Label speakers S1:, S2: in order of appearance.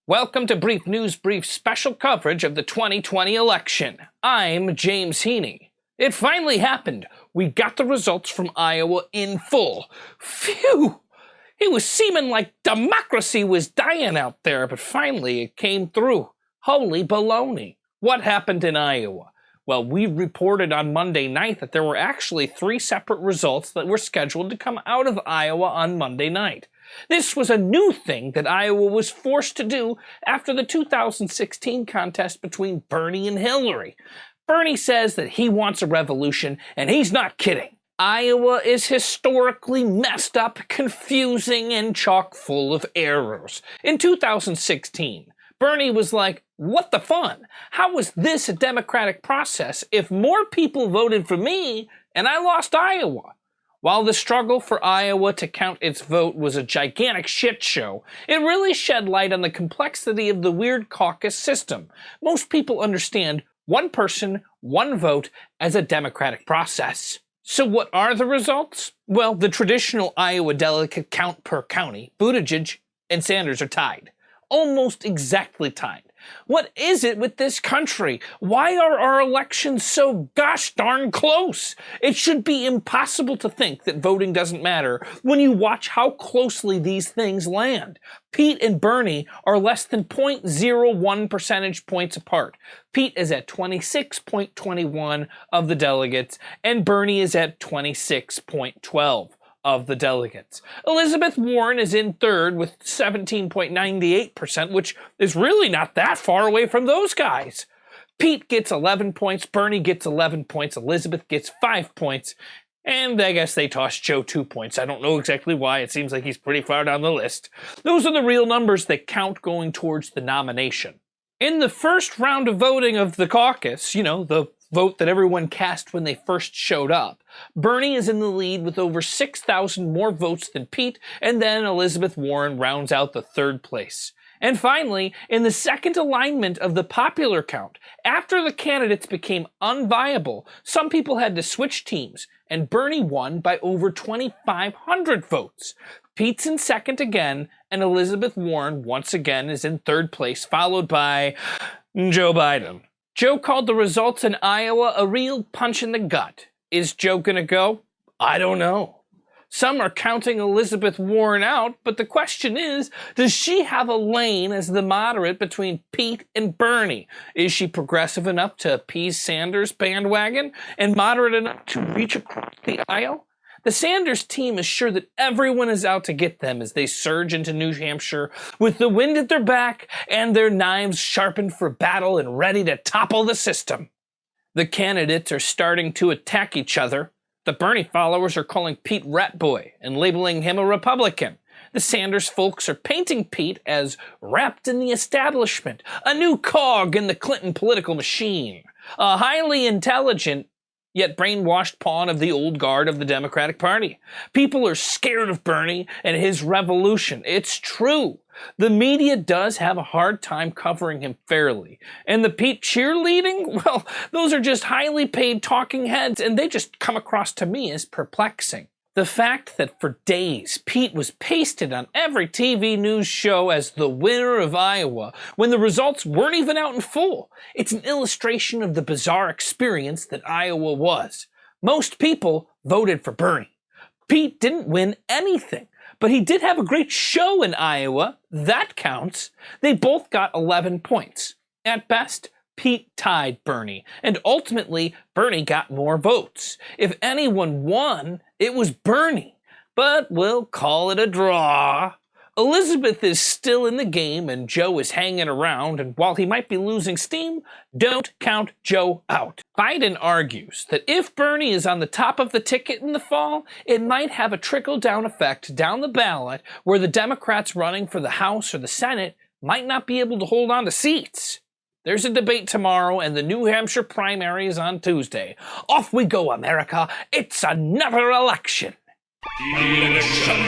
S1: Welcome to Brief News Brief's special coverage of the 2020 election. I'm James Heaney. It finally happened. We got the results from Iowa in full. Phew! It was seeming like democracy was dying out there, but finally it came through. Holy baloney. What happened in Iowa? Well, we reported on Monday night that there were actually 3 separate results that were scheduled to come out of Iowa on Monday night. This was a new thing that Iowa was forced to do after the 2016 contest between Bernie and Hillary. Bernie says that he wants a revolution, and he's not kidding. Iowa is historically messed up, confusing, and chock full of errors. In 2016, Bernie was like, what the fun? How was this a democratic process if more people voted for me and I lost Iowa? While the struggle for Iowa to count its vote was a gigantic shit show, it really shed light on the complexity of the weird caucus system. Most people understand one person, one vote as a democratic process. So what are the results? Well, the traditional Iowa delegate count per county, Buttigieg and Sanders are tied. Almost exactly tied. What is it with this country? Why are our elections so gosh darn close? It should be impossible to think that voting doesn't matter when you watch how closely these things land. Pete and Bernie are less than 0.01 percentage points apart. Pete is at 26.21 of the delegates, and Bernie is at 26.12. of the delegates. Elizabeth Warren is in third with 17.98%, which is really not that far away from those guys. Pete gets 11 points, Bernie gets 11 points, Elizabeth gets 5 points, and I guess they tossed Joe 2 points. I don't know exactly why. It seems like he's pretty far down the list. Those are the real numbers that count going towards the nomination. In the first round of voting of the caucus, the vote that everyone cast when they first showed up, Bernie is in the lead with over 6,000 more votes than Pete, and then Elizabeth Warren rounds out the third place. And finally, in the second alignment of the popular count, after the candidates became unviable, some people had to switch teams, and Bernie won by over 2,500 votes. Pete's in second again, and Elizabeth Warren once again is in third place, followed by Joe Biden. Joe called the results in Iowa a real punch in the gut. Is Joe gonna go? I don't know. Some are counting Elizabeth Warren out, but the question is, does she have a lane as the moderate between Pete and Bernie? Is she progressive enough to appease Sanders' bandwagon and moderate enough to reach across the aisle? The Sanders team is sure that everyone is out to get them as they surge into New Hampshire with the wind at their back and their knives sharpened for battle and ready to topple the system. The candidates are starting to attack each other. The Bernie followers are calling Pete Rat Boy and labeling him a Republican. The Sanders folks are painting Pete as wrapped in the establishment, a new cog in the Clinton political machine, a highly intelligent yet brainwashed pawn of the old guard of the Democratic Party. People are scared of Bernie and his revolution. It's true. The media does have a hard time covering him fairly. And the Pete cheerleading? Well, those are just highly paid talking heads, and they just come across to me as perplexing. The fact that for days Pete was pasted on every TV news show as the winner of Iowa when the results weren't even out in full, it's an illustration of the bizarre experience that Iowa was. Most people voted for Bernie. Pete didn't win anything, but he did have a great show in Iowa. That counts. They both got 11 points. At best, Pete tied Bernie, and ultimately, Bernie got more votes. If anyone won, it was Bernie, but we'll call it a draw. Elizabeth is still in the game, and Joe is hanging around, and while he might be losing steam, don't count Joe out. Biden argues that if Bernie is on the top of the ticket in the fall, it might have a trickle-down effect down the ballot where the Democrats running for the House or the Senate might not be able to hold on to seats. There's a debate tomorrow, and the New Hampshire primary is on Tuesday. Off we go, America. It's another election. Election.